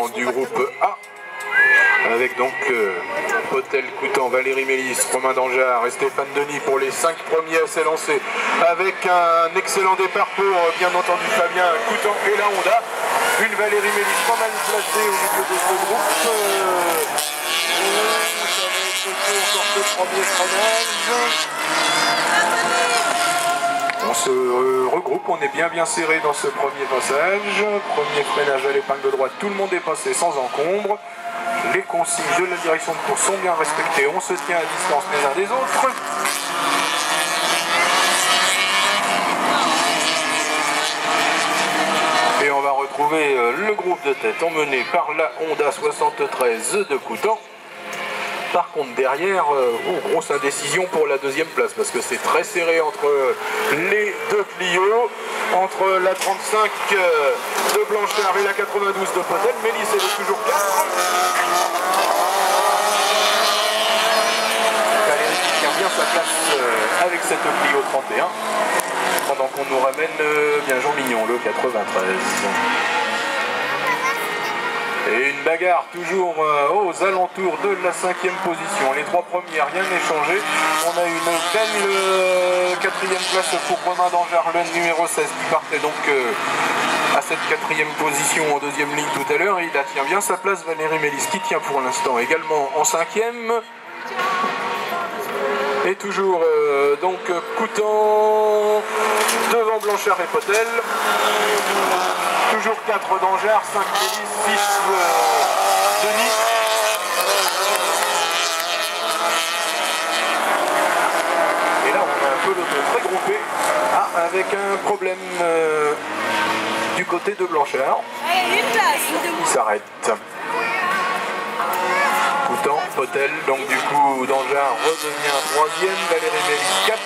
classement du groupe A. Avec donc Potel, Coutan, Valérie Mélis, Romain Dangeard et Stéphane Denis pour les 5 premiers à s'élancer. Avec un excellent départ pour, bien entendu, Fabien Coutan et la Honda. Une Valérie Mélis pas mal placée au milieu de ce groupe. Ça va être encore ce premier freinage. On se regroupe, on est bien serré dans ce premier passage. Premier freinage à l'épingle de droite, tout le monde est passé sans encombre. Les consignes de la direction de course sont bien respectées, on se tient à distance les uns des autres. Et on va retrouver le groupe de tête emmené par la Honda 73 de Coutan. Par contre derrière, grosse indécision pour la deuxième place parce que c'est très serré entre les deux Clio, entre la 35 de Blanchard et la 92 de Potel. Mélis est toujours 4. Valérie qui tient bien sa place avec cette Clio 31 pendant qu'on nous ramène bien Jean Mignon, le 93. Et une bagarre toujours aux alentours de la 5e position. Les 3 premières, rien n'est changé. On a une belle 4e place pour Romain Dangeard, le numéro 16, qui partait donc à cette 4e position en 2e ligne tout à l'heure. Il a tient bien sa place, Valérie Mélis, qui tient pour l'instant également en 5e. Et toujours donc Coutan devant Blanchard et Potel. Toujours 4 Dangeard, 5 Mélis, 6 Denis. Et là on a un peloton très groupé. Avec un problème du côté de Blanchard. Il s'arrête. Coutan, Potel, donc du coup Dangeard redevient 3e, Valérie Mélis 4,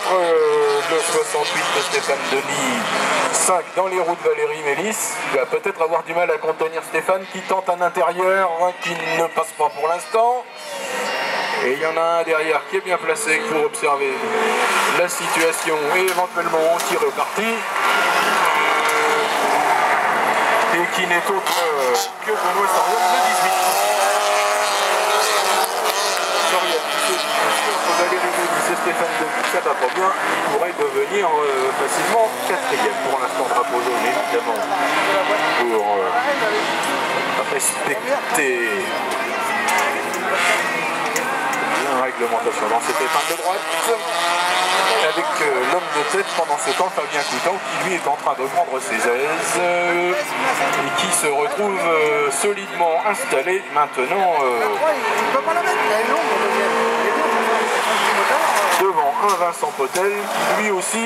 le 68 de Stéphane Denis, 5 dans les roues de Valérie Mélis. Il va peut-être avoir du mal à contenir Stéphane qui tente un intérieur qui ne passe pas pour l'instant. Et il y en a un derrière qui est bien placé pour observer la situation et éventuellement tirer au parti. Et qui n'est autre que Benoît Soriel, le 18. Soriel, entre Valérie Mélis et Stéphane Denis, ça va pas bien. Il pourrait devenir facilement 4e. Pour l'instant, drapeau jaune, évidemment. Pour respecter la réglementation dans cette épingle de droite. Avec l'homme de tête pendant ce temps, Fabien Coutan, qui lui est en train de prendre ses aises et qui se retrouve solidement installé maintenant devant un Vincent Potel qui lui aussi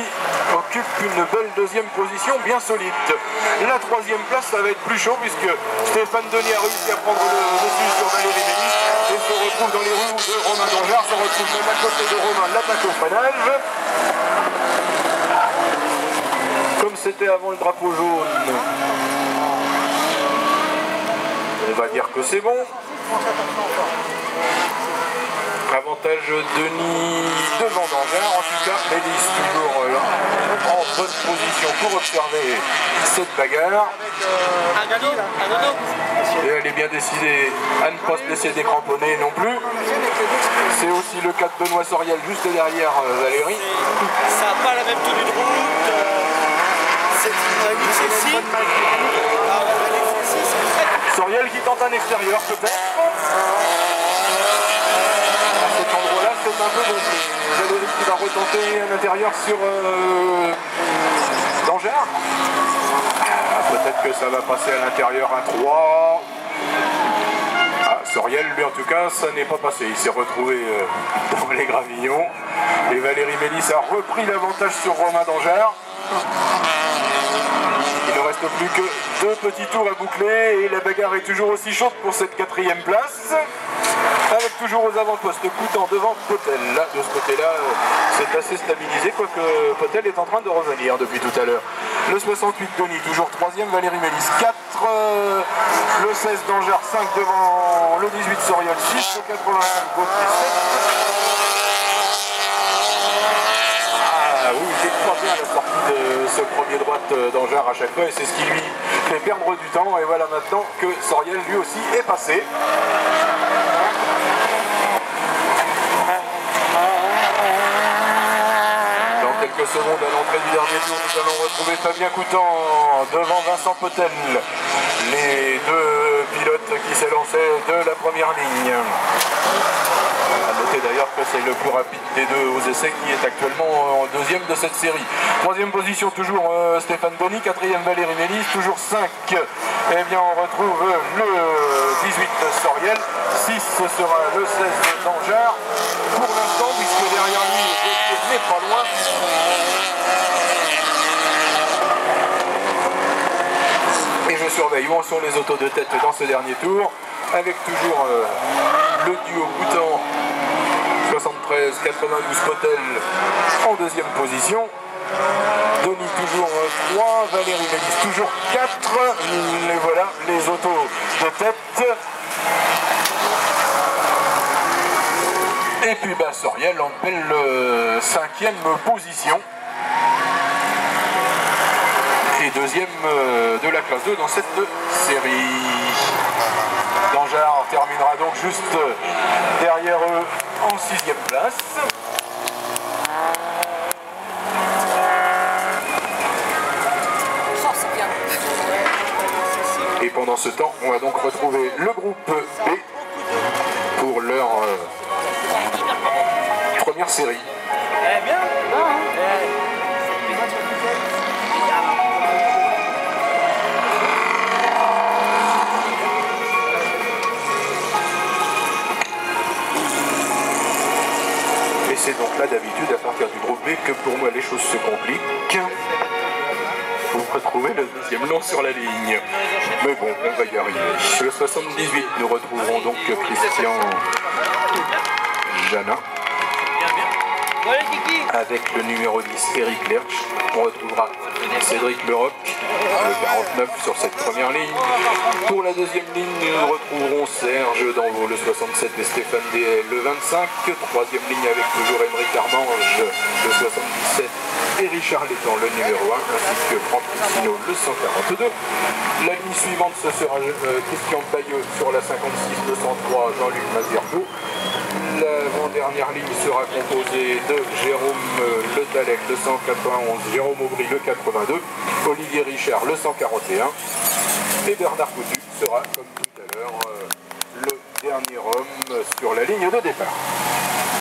occupe une belle 2e position bien solide. La 3e place, ça va être plus chaud puisque Stéphane Denis a réussi à prendre le dessus sur Valérie Mélis et se retrouve dans les roues de Romain Dangeard, se retrouve même à côté de Romain, l'attaque au freinage. Comme c'était avant le drapeau jaune, on va dire que c'est bon. Avantage Denis devant Dangeard, en tout cas Mélis toujours là, en bonne position pour observer cette bagarre. Et elle est bien décidée à ne pas se laisser décramponner non plus. C'est aussi le cas de Benoît Soriel juste derrière Valérie. Ça n'a pas la même tenue de route. Soriel qui tente un extérieur peut-être. C'est un peu gonflé. Valérie qui va retenter un intérieur sur Dangeard. Peut-être que ça va passer à l'intérieur à 3. Soriel, lui en tout cas, ça n'est pas passé. Il s'est retrouvé dans les gravillons. Et Valérie Mélis a repris l'avantage sur Romain Dangeard. Il ne reste plus que 2 petits tours à boucler et la bagarre est toujours aussi chaude pour cette 4e place. Avec toujours aux avant-postes Coutan devant Potel. Là, de ce côté-là, c'est assez stabilisé, quoique Potel est en train de revenir depuis tout à l'heure. Le 68 Denis, toujours 3e, Valérie Mélis 4, le 16 Dangeard 5 devant le 18 Soriel 6, le 85 Gauthier 7. Ah oui, pas bien la sortie de ce premier droite d'Anjar à chaque fois et c'est ce qui lui fait perdre du temps. Et voilà maintenant que Soriel lui aussi est passé. Dans quelques secondes à l'entrée du dernier tour, nous allons retrouver Fabien Coutan devant Vincent Potel. Les deux pilotes qui s'élançaient de la première ligne. A noter d'ailleurs que c'est le plus rapide des deux aux essais qui est actuellement en deuxième de cette série. Troisième position toujours Stéphane Denis, quatrième Valérie Mélis, toujours 5. Eh bien on retrouve le 18 Soriel, 6 ce sera le 16 d'Anjar. Pour l'instant, puisque derrière lui il n'est pas loin. Et je surveille où en sont les autos de tête dans ce dernier tour, avec toujours le duo Coutan 73-92 Potel en deuxième position. Denis toujours 3, Valérie Mélis toujours 4. Et voilà les autos de tête. Et puis Soriel en belle 5e position. Et deuxième de la classe 2 dans cette série. Danjar terminera donc juste derrière eux en 6e place. Et pendant ce temps, on va donc retrouver le groupe B pour leur première série. Et c'est donc là d'habitude à partir du groupe B que pour moi les choses se compliquent. Vous retrouvez le deuxième long sur la ligne. Mais bon, on va y arriver. Le 78, nous retrouverons donc Christian Janin. Avec le numéro 10, Eric Lerch. On retrouvera Cédric Leroc, le 49 sur cette première ligne. Pour la deuxième ligne, nous retrouverons Serge Danvaux, le 67, et Stéphane DL, le 25. Troisième ligne avec toujours Émeric Armange, le 77, et Richard Létang, le numéro 1, ainsi que Franck Piscino, le 142. La ligne suivante, ce sera Christian Pailleux sur la 56, le 103, Jean-Luc Mazerbeau. L'avant-dernière ligne sera composée de Jérôme Le Talec, le 191, Jérôme Aubry, le 82, Olivier Richard, le 141, et Bernard Coutu sera, comme tout à l'heure, le dernier homme sur la ligne de départ.